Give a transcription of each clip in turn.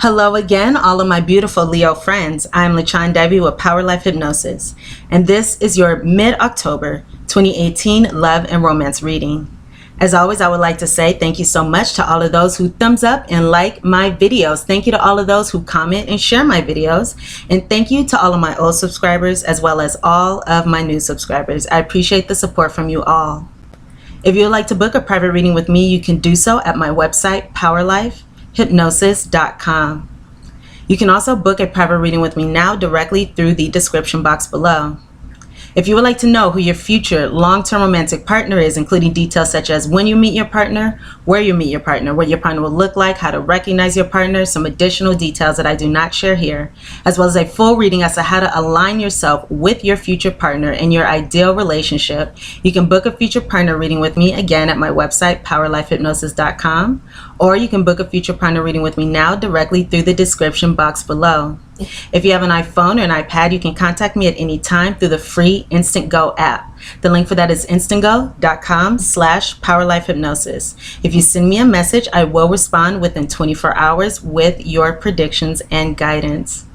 Hello again, all of my beautiful Leo friends. I'm LaChondevi with Power Life Hypnosis, and this is your mid-October 2018 love and romance reading. As always, I would like to say thank you so much to all of those who thumbs up and like my videos. Thank you to all of those who comment and share my videos. And thank you to all of my old subscribers as well as all of my new subscribers. I appreciate the support from you all. If you would like to book a private reading with me, you can do so at my website, POWERLIFEHYPNOSIS.com. You can also book a private reading with me now directly through the description box below. If you would like to know who your future long-term romantic partner is, including details such as when you meet your partner, where you meet your partner, what your partner will look like, how to recognize your partner, some additional details that I do not share here, as well as a full reading as to how to align yourself with your future partner in your ideal relationship, you can book a future partner reading with me again at my website, POWERLIFEHYPNOSIS.com, or you can book a future partner reading with me now directly through the description box below. If you have an iPhone or an iPad, you can contact me at any time through the free Instant Go app. The link for that is instantgo.com/powerlifehypnosis. If you send me a message, I will respond within 24 hours with your predictions and guidance.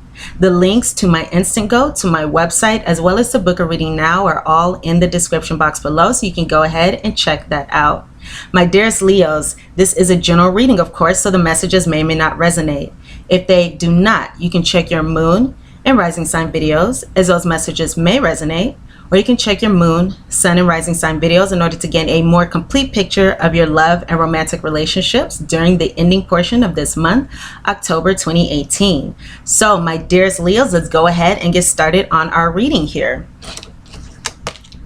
The links to my Instant Go, to my website, as well as to book a reading now are all in the description box below, so you can go ahead and check that out. My dearest Leos, this is a general reading, of course, so the messages may or may not resonate. If they do not, you can check your moon and rising sign videos, as those messages may resonate, or you can check your moon, sun, and rising sign videos in order to gain a more complete picture of your love and romantic relationships during the ending portion of this month, October 2018. So, my dearest Leos, let's go ahead and get started on our reading here.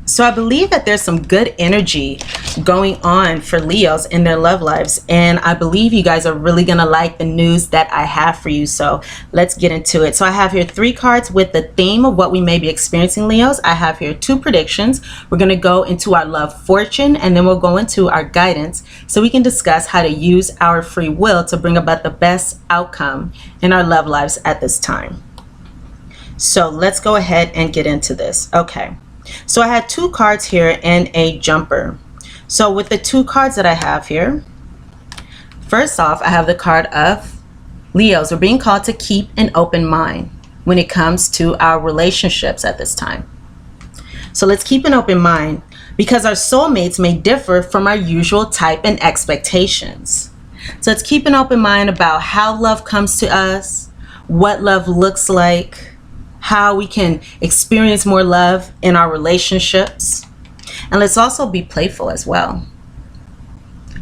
So I believe that there's some good energy going on for Leos in their love lives, and I believe you guys are really gonna like the news that I have for you. So let's get into it. So I have here 3 cards with the theme of what we may be experiencing, Leos. I have here 2 predictions. We're gonna go into our love fortune, and then we'll go into our guidance so we can discuss how to use our free will to bring about the best outcome in our love lives at this time. So let's go ahead and get into this. Okay. So I had 2 cards here and a jumper. So with the 2 cards that I have here, first off, I have the card of Leos. We're being called to keep an open mind when it comes to our relationships at this time. So let's keep an open mind because our soulmates may differ from our usual type and expectations. So let's keep an open mind about how love comes to us, what love looks like, how we can experience more love in our relationships. And let's also be playful as well.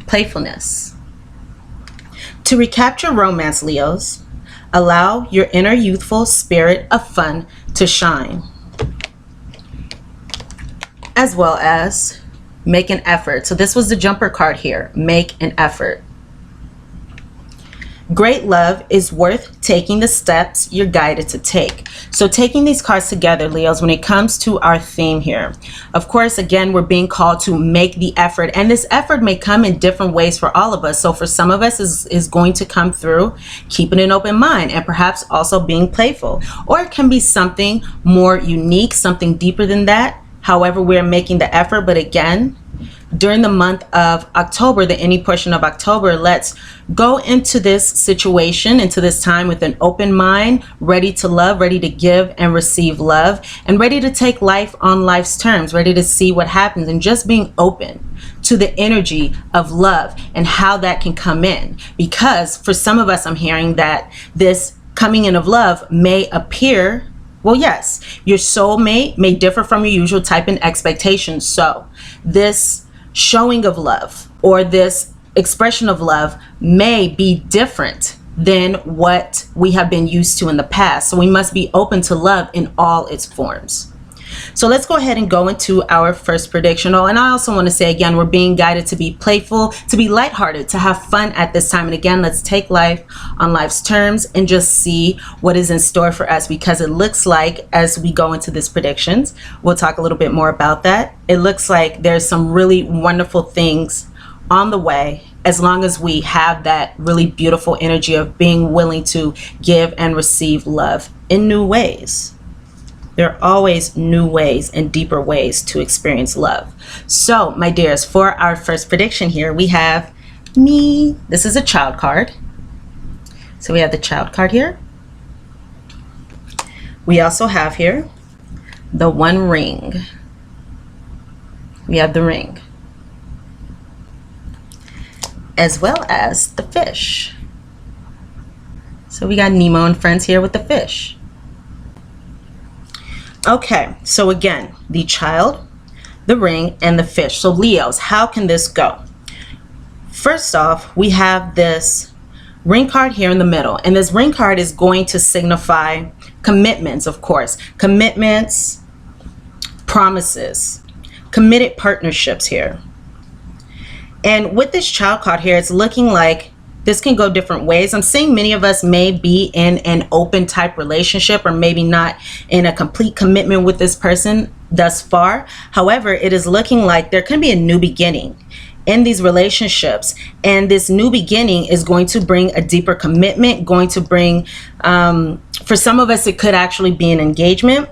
Playfulness. To recapture romance, Leos, allow your inner youthful spirit of fun to shine, as well as make an effort. So this was the jumper card here. Make an effort. Great love is worth taking the steps you're guided to take. So taking these cards together, Leos, when it comes to our theme here, of course, again, we're being called to make the effort, and this effort may come in different ways for all of us. So for some of us is going to come through keeping an open mind and perhaps also being playful, or it can be something more unique, something deeper than that. However, we're making the effort. But again, during the month of October, the ending portion of October, let's go into this situation, into this time with an open mind, ready to love, ready to give and receive love, and ready to take life on life's terms, ready to see what happens, and just being open to the energy of love and how that can come in. Because for some of us, I'm hearing that this coming in of love may appear, well, yes, your soulmate may differ from your usual type and expectations. So this showing of love or this expression of love may be different than what we have been used to in the past. So we must be open to love in all its forms. So let's go ahead and go into our first prediction. Oh, and I also want to say again, we're being guided to be playful, to be lighthearted, to have fun at this time. And again, let's take life on life's terms and just see what is in store for us, because it looks like as we go into this predictions, we'll talk a little bit more about that. It looks like there's some really wonderful things on the way, as long as we have that really beautiful energy of being willing to give and receive love in new ways. There are always new ways and deeper ways to experience love. So, my dears, for our first prediction here, we have me. This is a child card. So we have the Child card here. We also have here the One Ring. We have the Ring, as well as the Fish. So we got Nemo and friends here with the fish. Okay, so again, the Child, the Ring, and the Fish. So Leos, how can this go? First off, we have this Ring card here in the middle, and this Ring card is going to signify commitments, of course. Commitments, promises, committed partnerships here. And with this Child card here, it's looking like this can go different ways. I'm seeing many of us may be in an open type relationship, or maybe not in a complete commitment with this person thus far. However, it is looking like there can be a new beginning in these relationships, and this new beginning is going to bring a deeper commitment, going to bring, for some of us, it could actually be an engagement.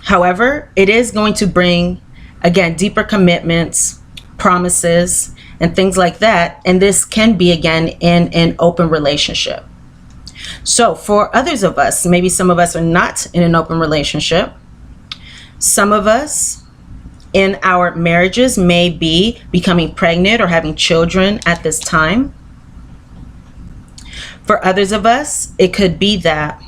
However, it is going to bring, again, deeper commitments, promises, and things like that. And this can be, again, in an open relationship. So for others of us, maybe some of us are not in an open relationship. Some of us in our marriages may be becoming pregnant or having children at this time. For others of us, it could be that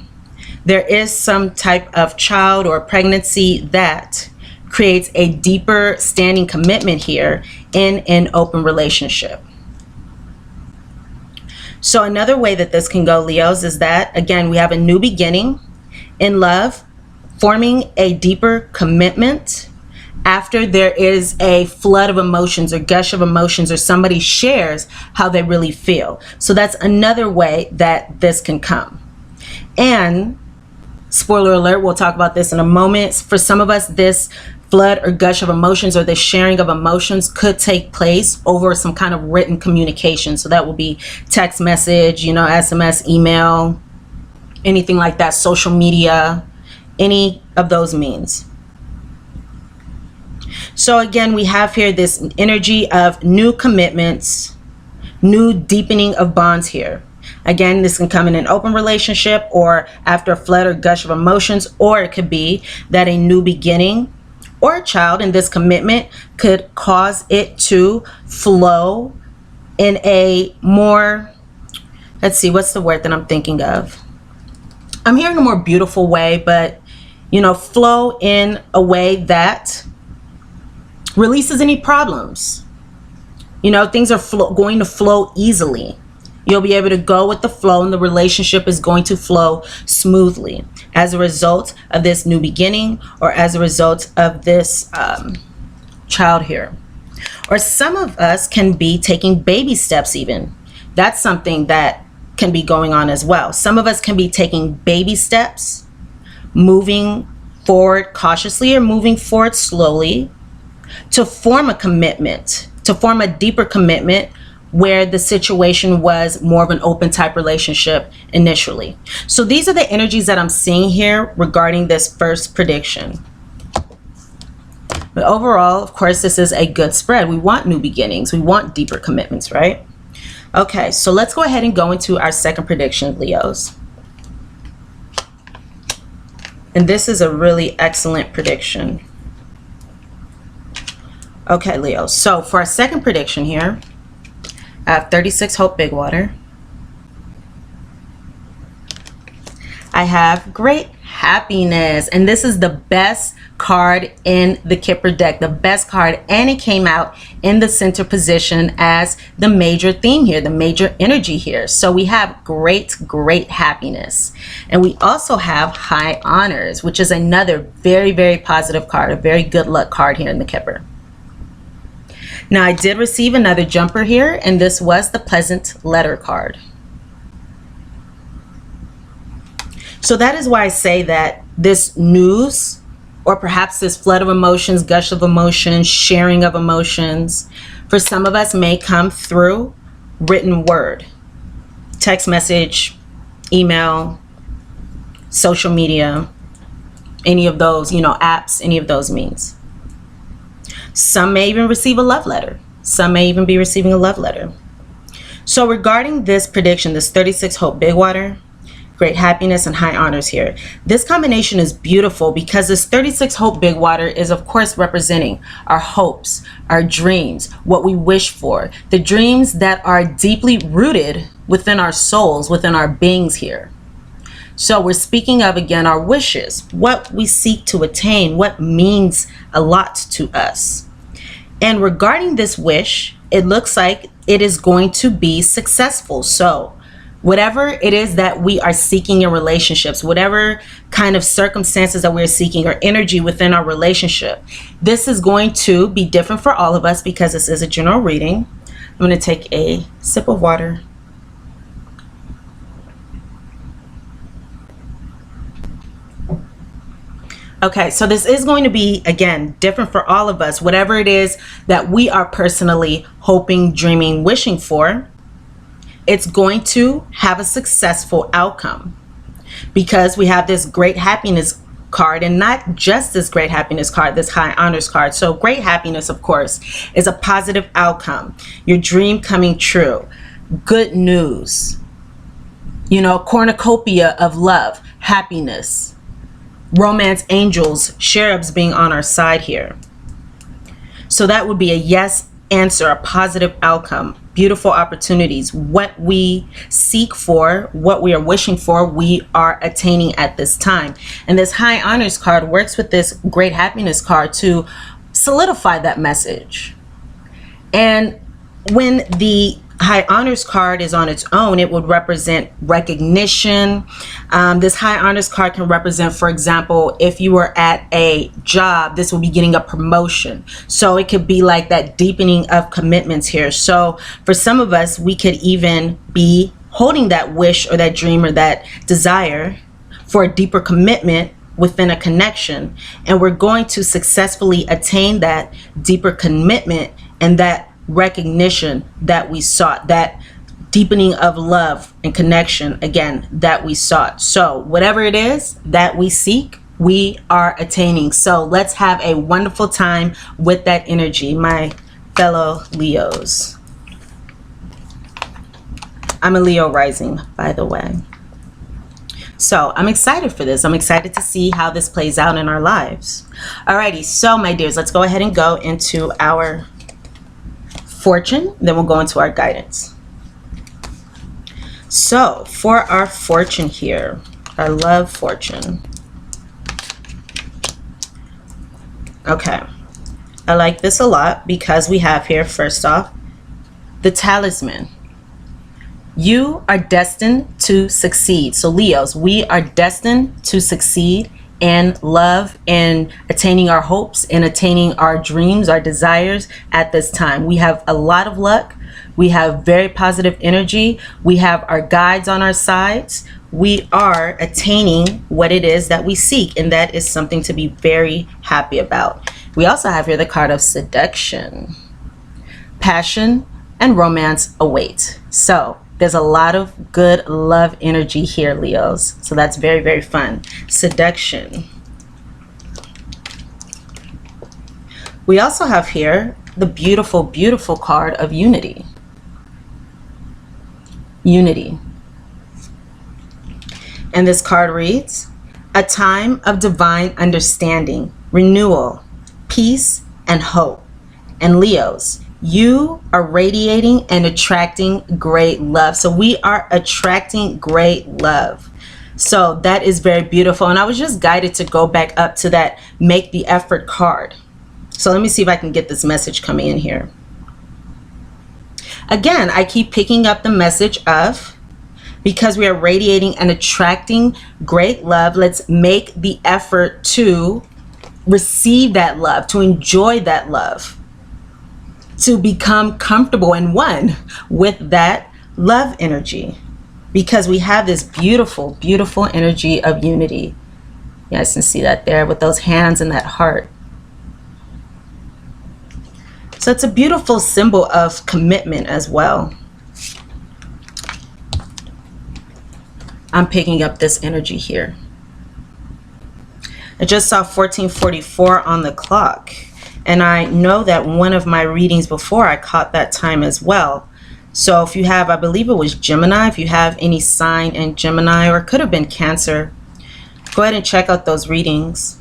there is some type of child or pregnancy that creates a deeper standing commitment here in an open relationship. So another way that this can go, Leos, is that, again, we have a new beginning in love, forming a deeper commitment after there is a flood of emotions or gush of emotions, or somebody shares how they really feel. So that's another way that this can come. And spoiler alert, we'll talk about this in a moment. For some of us, this flood or gush of emotions, or the sharing of emotions, could take place over some kind of written communication. So that will be text message, SMS, email, anything like that, social media, any of those means. So again, we have here this energy of new commitments, new deepening of bonds here. Again, this can come in an open relationship or after a flood or gush of emotions, or it could be that a new beginning or a child in this commitment could cause it to flow in a more, let's see, what's the word that I'm thinking of? I'm hearing a more beautiful way, but, flow in a way that releases any problems. Things are going to flow easily. You'll be able to go with the flow, and the relationship is going to flow smoothly as a result of this new beginning, or as a result of this child here. Or some of us can be taking baby steps even. That's something that can be going on as well. Some of us can be taking baby steps, moving forward cautiously or moving forward slowly to form a commitment, to form a deeper commitment, where the situation was more of an open type relationship initially. So these are the energies that I'm seeing here regarding this first prediction. But overall, of course, this is a good spread. We want new beginnings. We want deeper commitments, right? Okay, so let's go ahead and go into our second prediction, Leos. And this is a really excellent prediction. Okay, Leo. So for our second prediction here, I have 36 Hope Big Water. I have Great Happiness, and this is the best card in the Kipper deck, the best card, and it came out in the center position as the major theme here, the major energy here. So we have great happiness, and we also have High Honors, which is another very positive card, a very good luck card here in the Kipper. Now, I did receive another jumper here, and this was the Pleasant Letter card. So that is why I say that this news, or perhaps this flood of emotions, gush of emotions, sharing of emotions, for some of us may come through written word, text message, email, social media, any of those, apps, any of those means. Some may even receive a love letter. Some may even be receiving a love letter. So regarding this prediction, this 36 Hope Big Water, great happiness and high honors here. This combination is beautiful because this 36 Hope Big Water is of course representing our hopes, our dreams, what we wish for, the dreams that are deeply rooted within our souls, within our beings here. So we're speaking of, again, our wishes, what we seek to attain, what means a lot to us. And regarding this wish, it looks like it is going to be successful. So whatever it is that we are seeking in relationships, whatever kind of circumstances that we're seeking or energy within our relationship, this is going to be different for all of us because this is a general reading. I'm going to take a sip of water. Okay, so this is going to be, again, different for all of us. Whatever it is that we are personally hoping, dreaming, wishing for, it's going to have a successful outcome because we have this great happiness card, and not just this great happiness card, this high honors card. So great happiness, of course, is a positive outcome, your dream coming true, good news, you know, cornucopia of love, happiness, romance, angels, cherubs being on our side here. So that would be a yes answer, a positive outcome, beautiful opportunities. What we seek for, what we are wishing for, we are attaining at this time. And this high honors card works with this great happiness card to solidify that message. And when the high honors card is on its own, it would represent recognition. This high honors card can represent, for example, if you were at a job, this will be getting a promotion. So it could be like that deepening of commitments here. So for some of us, we could even be holding that wish or that dream or that desire for a deeper commitment within a connection. And we're going to successfully attain that deeper commitment and that recognition that we sought, that deepening of love and connection, again, that we sought. So whatever it is that we seek, we are attaining. So let's have a wonderful time with that energy, my fellow Leos. I'm a Leo rising, by the way. So I'm excited for this. I'm excited to see how this plays out in our lives. Alrighty, so my dears, let's go ahead and go into our fortune, then we'll go into our guidance. So for our fortune here, our love fortune. Okay, I like this a lot because we have here, first off, the talisman. You are destined to succeed. So Leos, we are destined to succeed in love and attaining our hopes and attaining our dreams, our desires at this time. We have a lot of luck. We have very positive energy. We have our guides on our sides. We are attaining what it is that we seek, and that is something to be very happy about. We also have here the card of seduction. Passion and romance await. So there's a lot of good love energy here, Leos. So that's very, very fun. Seduction. We also have here the beautiful, beautiful card of unity. Unity. And this card reads, a time of divine understanding, renewal, peace, and hope. And Leos, you are radiating and attracting great love. So we are attracting great love. So that is very beautiful. And I was just guided to go back up to that make the effort card. So let me see if I can get this message coming in here. Again, I keep picking up the message of, because we are radiating and attracting great love, let's make the effort to receive that love, to enjoy that love, to become comfortable and one with that love energy, because we have this beautiful, beautiful energy of unity. You guys can see that there with those hands and that heart. So it's a beautiful symbol of commitment as well. I'm picking up this energy here. I just saw 1444 on the clock. And I know that one of my readings before I caught that time as well. So if you have, I believe it was Gemini, if you have any sign in Gemini, or it could have been Cancer, go ahead and check out those readings.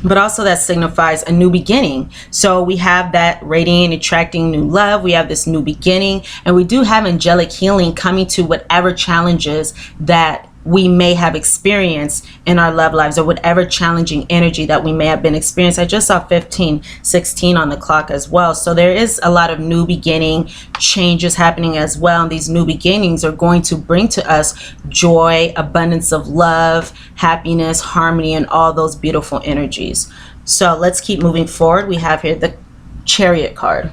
But also that signifies a new beginning. So we have that radiating, attracting new love. We have this new beginning, and we do have angelic healing coming to whatever challenges that we may have experienced in our love lives, or whatever challenging energy that we may have been experiencing. I just saw 15:16 on the clock as well. So there is a lot of new beginning changes happening as well. And these new beginnings are going to bring to us joy, abundance of love, happiness, harmony, and all those beautiful energies. So let's keep moving forward. We have here the Chariot card.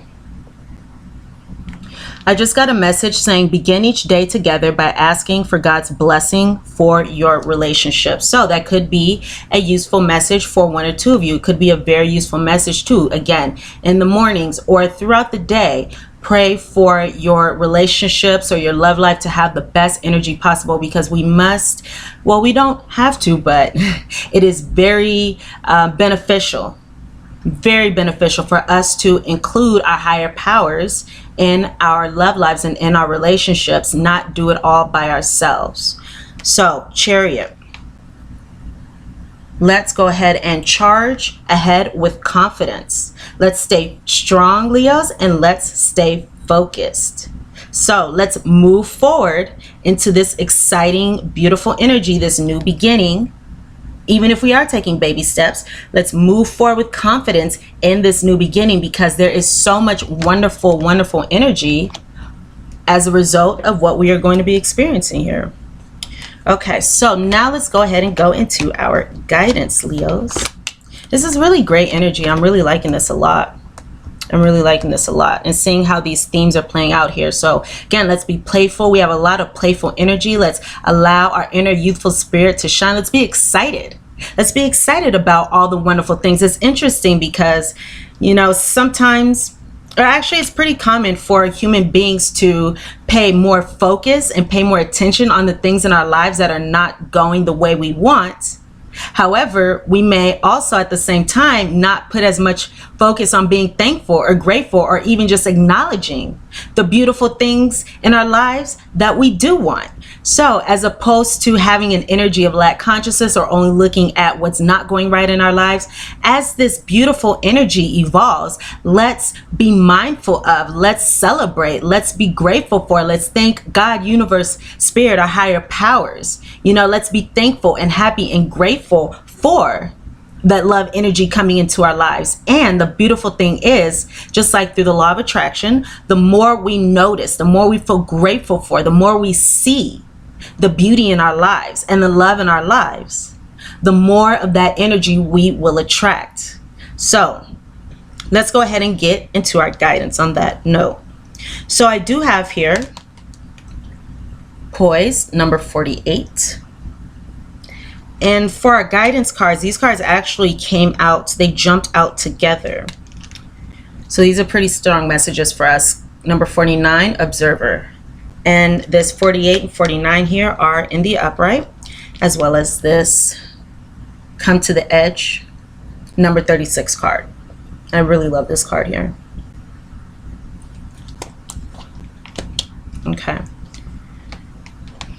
I just got a message saying begin each day together by asking for God's blessing for your relationship. So that could be a useful message for one or two of you. It could be a very useful message too. Again, in the mornings or throughout the day, pray for your relationships or your love life to have the best energy possible, because we must, well, we don't have to, but it is very beneficial. Very beneficial for us to include our higher powers in our love lives and in our relationships, not do it all by ourselves. So, Chariot, let's go ahead and charge ahead with confidence. Let's stay strong, Leos, and let's stay focused. So let's move forward into this exciting, beautiful energy, this new beginning. Even if we are taking baby steps, let's move forward with confidence in this new beginning, because there is so much wonderful, wonderful energy as a result of what we are going to be experiencing here. Okay, so now let's go ahead and go into our guidance, Leos. This is really great energy. I'm really liking this a lot. I'm really liking this a lot, and seeing how these themes are playing out here. So again, let's be playful. We have a lot of playful energy. Let's allow our inner youthful spirit to shine. Let's be excited. Let's be excited about all the wonderful things. It's interesting because, you know, sometimes, or actually it's pretty common for human beings to pay more focus and pay more attention on the things in our lives that are not going the way we want. However, we may also at the same time not put as much focus on being thankful or grateful, or even just acknowledging the beautiful things in our lives that we do want. So as opposed to having an energy of lack consciousness or only looking at what's not going right in our lives, as this beautiful energy evolves, let's be mindful of, let's celebrate, let's be grateful for, let's thank God, universe, spirit, our higher powers. You know, let's be thankful and happy and grateful for that love energy coming into our lives. And the beautiful thing is, just like through the law of attraction, the more we notice, the more we feel grateful for, the more we see the beauty in our lives and the love in our lives, the more of that energy we will attract. So let's go ahead and get into our guidance on that note. So I do have here Poise number 48. And for our guidance cards, these cards actually came out, they jumped out together. So these are pretty strong messages for us. Number 49, Observer. And this 48 and 49 here are in the upright, as well as this Come to the Edge, number 36 card. I really love this card here. Okay.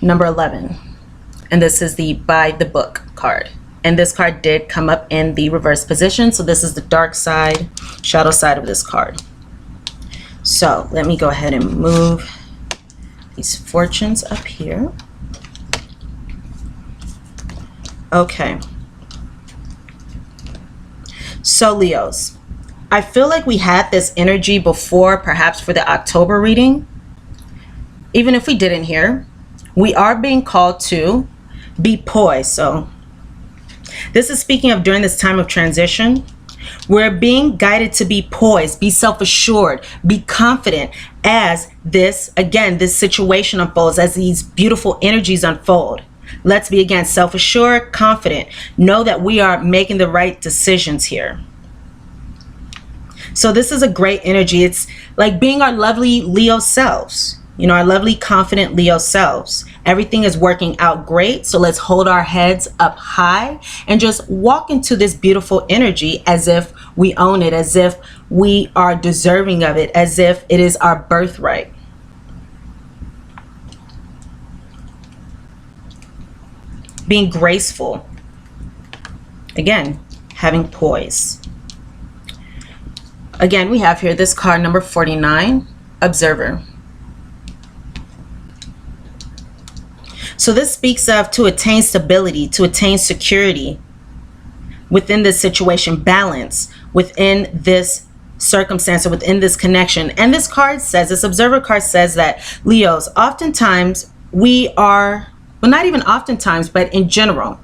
Number 11. And this is the By the Book card. And this card did come up in the reverse position. So this is the dark side, shadow side of this card. So let me go ahead and move these fortunes up here. Okay. So Leos, I feel like we had this energy before, perhaps for the October reading. Even if we didn't hear, we are being called to be poised. So this is speaking of during this time of transition. We're being guided to be poised, be self-assured, be confident as this, again, this situation unfolds, as these beautiful energies unfold. Let's be, again, self-assured, confident. Know that we are making the right decisions here. So this is a great energy. It's like being our lovely Leo selves. You know, our lovely, confident Leo selves. Everything is working out great. So let's hold our heads up high and just walk into this beautiful energy as if we own it, as if we are deserving of it, as if it is our birthright. being graceful. Again, having poise. Again, we have here this card number 49, observer. So this speaks of to attain stability, to attain security within this situation, balance within this circumstance or within this connection. And this card says, this observer card says that Leos, oftentimes we are, well, not even oftentimes, but in general,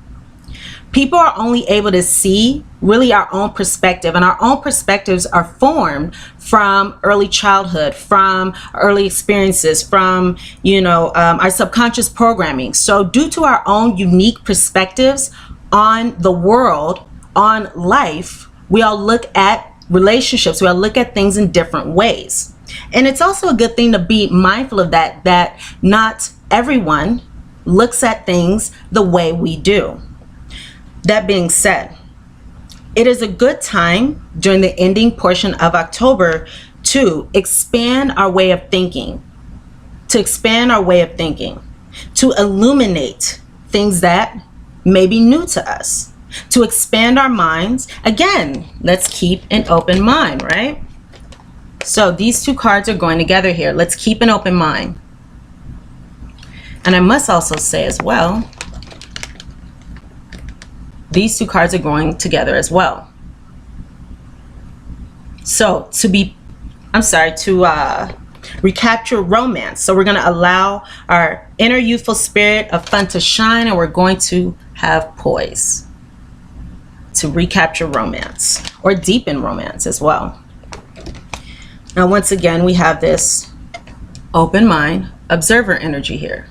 people are only able to see really our own perspective, and our own perspectives are formed from early childhood, from early experiences, from, you know, our subconscious programming. So due to our own unique perspectives on the world, on life, we all look at relationships, we all look at things in different ways. And it's also a good thing to be mindful of that not everyone looks at things the way we do. That being said, it is a good time during the ending portion of October to expand our way of thinking, to illuminate things that may be new to us, to expand our minds. Again, let's keep an open mind, right? So these two cards are going together here. Let's keep an open mind. And I must also say as well, these two cards are going together as well. So to recapture romance. So we're going to allow our inner youthful spirit of fun to shine, and we're going to have poise to recapture romance or deepen romance as well. Now, once again, we have this open mind, observer energy here.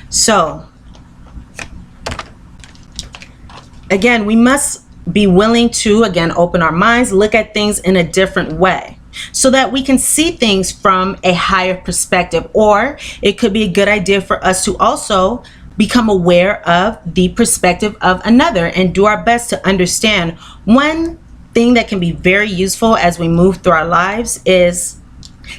So again, we must be willing to, again, open our minds, look at things in a different way so that we can see things from a higher perspective. Or it could be a good idea for us to also become aware of the perspective of another and do our best to understand. One thing that can be very useful as we move through our lives is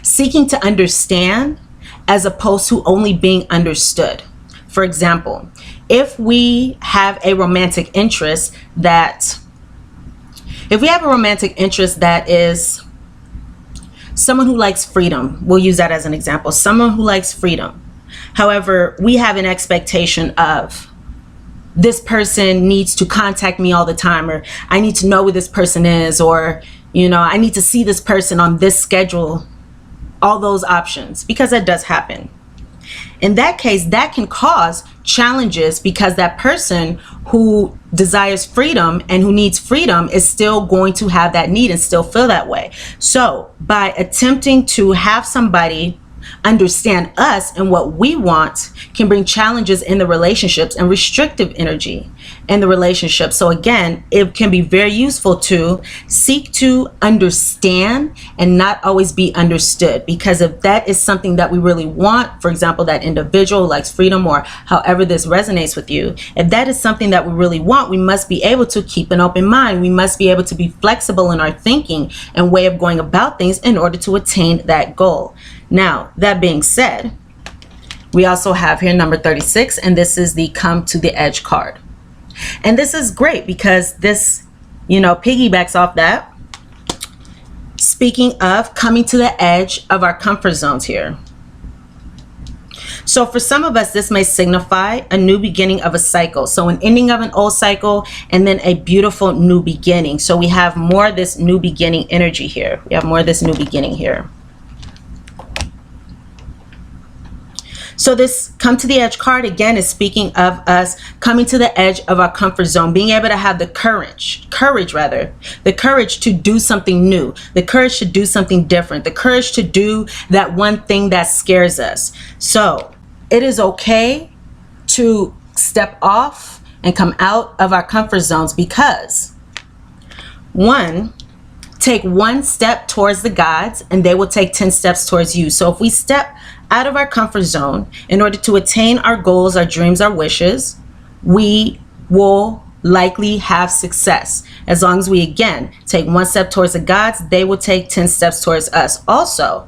seeking to understand as opposed to only being understood. For example, if we have a romantic interest that is someone who likes freedom, we'll use that as an example, someone who likes freedom. However, we have an expectation of this person needs to contact me all the time, or I need to know who this person is, or, you know, I need to see this person on this schedule, all those options, because that does happen. In that case, that can cause challenges because that person who desires freedom and who needs freedom is still going to have that need and still feel that way. So by attempting to have somebody understand us and what we want can bring challenges in the relationships and restrictive energy in the relationship. So again, it can be very useful to seek to understand and not always be understood, because if that is something that we really want, for example, that individual likes freedom, or however this resonates with you, if that is something that we really want, we must be able to keep an open mind. We must be able to be flexible in our thinking and way of going about things in order to attain that goal. Now, that being said, we also have here number 36, and this is the Come to the Edge card. And this is great because this, you know, piggybacks off that. Speaking of coming to the edge of our comfort zones here. So for some of us, this may signify a new beginning of a cycle. So an ending of an old cycle and then a beautiful new beginning. So we have more of this new beginning energy here. So this Come to the Edge card, again, is speaking of us coming to the edge of our comfort zone, being able to have the courage to do something new, the courage to do something different, the courage to do that one thing that scares us. So it is okay to step off and come out of our comfort zones, because one, take one step towards the gods and they will take 10 steps towards you. So if we step out of our comfort zone in order to attain our goals, our dreams, our wishes, we will likely have success. As long as we, again, take one step towards the gods, they will take 10 steps towards us. Also,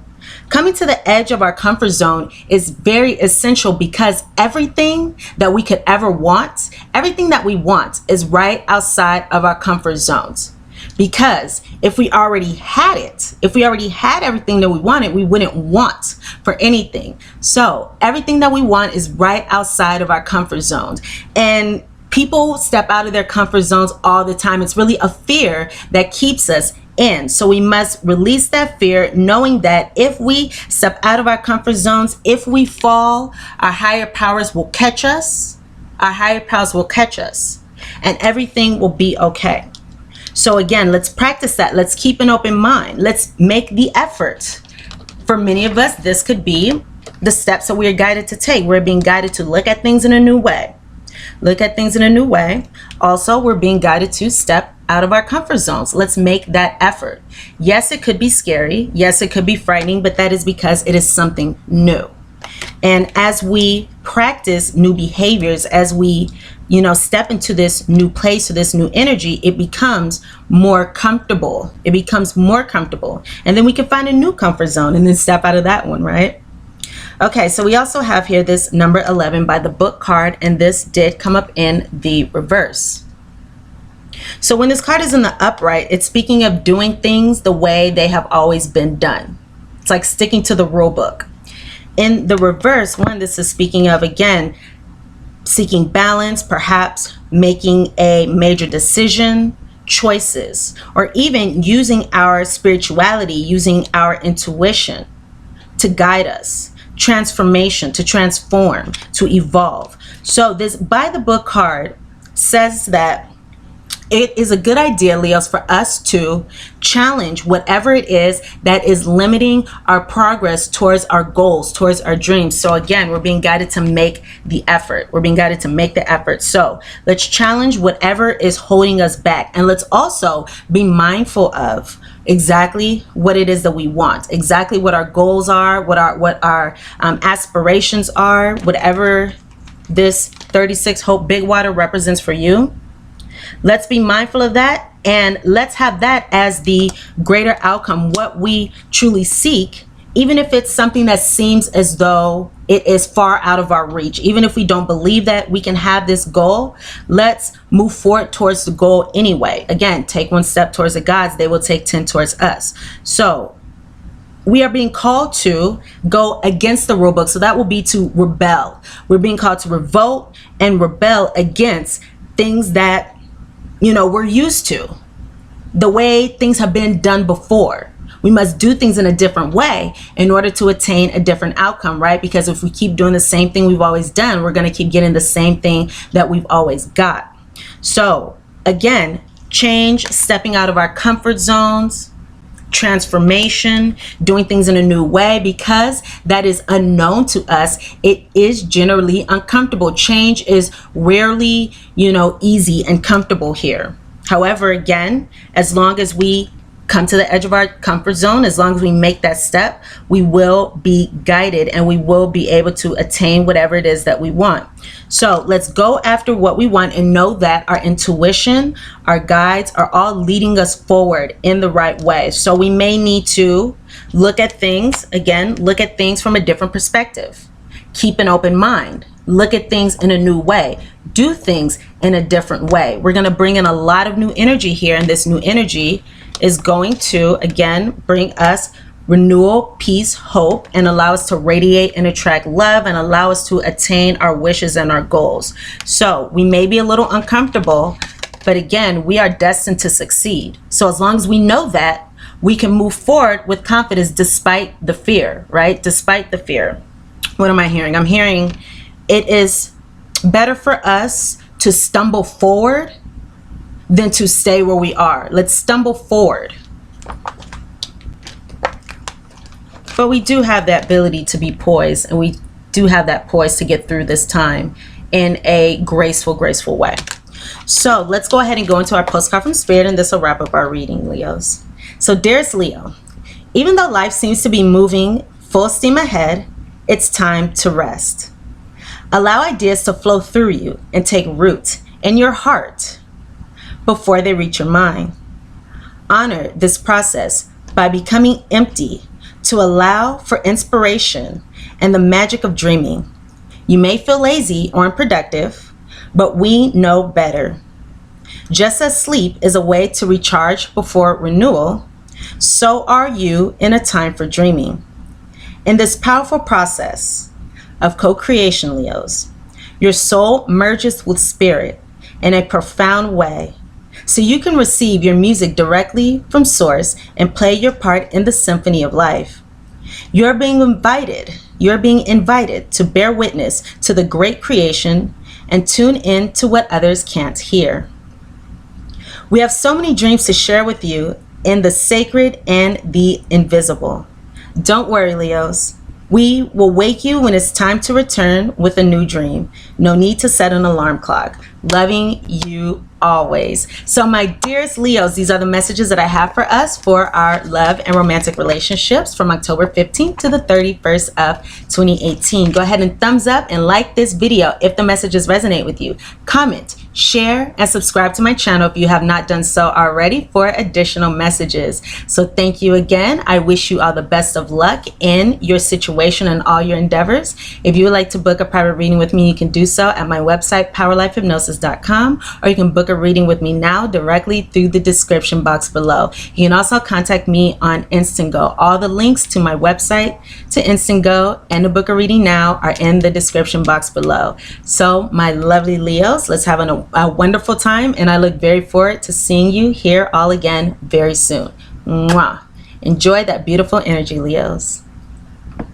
Coming to the edge of our comfort zone is very essential because everything that we could ever want, everything that we want is right outside of our comfort zones. Because if we already had it, if we already had everything that we wanted, we wouldn't want for anything. So everything that we want is right outside of our comfort zones. And people step out of their comfort zones all the time. It's really a fear that keeps us in. So we must release that fear, knowing that if we step out of our comfort zones, if we fall, our higher powers will catch us. Our higher powers will catch us, and everything will be okay. So again, let's practice that. Let's keep an open mind. Let's make the effort. For many of us, this could be the steps that we are guided to take. We're being guided to look at things in a new way. Look at things in a new way. Also, we're being guided to step out of our comfort zones. Let's make that effort. Yes, it could be scary. Yes, it could be frightening, but that is because it is something new. And as we practice new behaviors, as we, step into this new place or this new energy, it becomes more comfortable. It becomes more comfortable. And then we can find a new comfort zone and then step out of that one, right? Okay, so we also have here this number 11 by the book card, and this did come up in the reverse. So when this card is in the upright, it's speaking of doing things the way they have always been done. It's like sticking to the rule book. In the reverse one, this is speaking of, again, seeking balance, perhaps making a major decision, choices, or even using our spirituality, using our intuition to guide us. Transformation, to transform, to evolve. So this by the book card says that it is a good idea, Leos, for us to challenge whatever it is that is limiting our progress towards our goals, towards our dreams. So again, we're being guided to make the effort. We're being guided to make the effort. So let's challenge whatever is holding us back. And let's also be mindful of exactly what it is that we want, exactly what our goals are, what our aspirations are, whatever this 36 Hope Big Water represents for you. Let's be mindful of that, and let's have that as the greater outcome, what we truly seek, even if it's something that seems as though it is far out of our reach. Even if we don't believe that we can have this goal, let's move forward towards the goal anyway. Again, take one step towards the gods, they will take 10 towards us. So we are being called to go against the rule book. So that will be to rebel. We're being called to revolt and rebel against things that we're used to, the way things have been done before. We must do things in a different way in order to attain a different outcome, right? Because if we keep doing the same thing we've always done, we're going to keep getting the same thing that we've always got. So again, change, stepping out of our comfort zones, transformation, doing things in a new way, because that is unknown to us. It is generally uncomfortable. Change is rarely, easy and comfortable here. However, again, as long as we come to the edge of our comfort zone, as long as we make that step, we will be guided and we will be able to attain whatever it is that we want. So let's go after what we want and know that our intuition, our guides are all leading us forward in the right way. So we may need to look at things, again, look at things from a different perspective. Keep an open mind. Look at things in a new way. Do things in a different way. We're going to bring in a lot of new energy here, and this new energy is going to, again, bring us renewal, peace, hope, and allow us to radiate and attract love and allow us to attain our wishes and our goals. So we may be a little uncomfortable, but again, we are destined to succeed. So as long as we know that, we can move forward with confidence despite the fear, right? Despite the fear. What am I hearing? I'm hearing it is better for us to stumble forward than to stay where we are. Let's stumble forward. But we do have that ability to be poised, and we do have that poise to get through this time in a graceful way. So let's go ahead and go into our postcard from Spirit, and this will wrap up our reading, Leos. So dearest Leo, even though life seems to be moving full steam ahead, it's time to rest. Allow ideas to flow through you and take root in your heart before they reach your mind. Honor this process by becoming empty to allow for inspiration and the magic of dreaming. You may feel lazy or unproductive, but we know better. Just as sleep is a way to recharge before renewal, so are you in a time for dreaming. In this powerful process of co-creation, Leos, your soul merges with spirit in a profound way, so you can receive your music directly from source and play your part in the symphony of life. You're being invited to bear witness to the great creation and tune in to what others can't hear. We have so many dreams to share with you in the sacred and the invisible. Don't worry, Leos. We will wake you when it's time to return with a new dream. No need to set an alarm clock. Loving you always. So my dearest Leos, these are the messages that I have for us for our love and romantic relationships from October 15th to the 31st of 2018. Go ahead and thumbs up and like this video if the messages resonate with you. Comment, share, and subscribe to my channel if you have not done so already for additional messages. So thank you again. I wish you all the best of luck in your situation and all your endeavors. If you would like to book a private reading with me, you can do so at my website, POWERLIFEHYPNOSIS.com, or you can book a reading with me now directly through the description box below. You can also contact me on Instant Go. All the links to my website, to Instant Go, and to book a reading now are in the description box below. So my lovely Leos, let's have a wonderful time, and I look very forward to seeing you here all again very soon. Mwah. Enjoy that beautiful energy, Leos.